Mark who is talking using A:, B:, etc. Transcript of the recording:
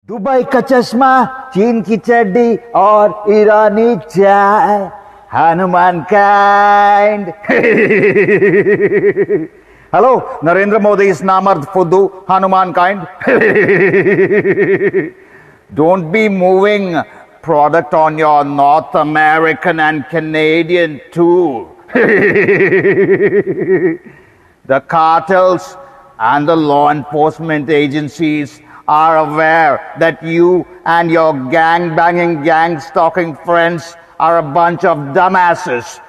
A: Dubai का चश्मा, चीन की चड्डी और ईरानी चाय, Hanuman kind. Hello, Narendra Modi's Namard Fudu, Hanuman kind. Don't be moving product on your North American and Canadian tour. The cartels and the law enforcement agencies are aware that you and your gang-banging, gang-stalking friends are a bunch of dumbasses.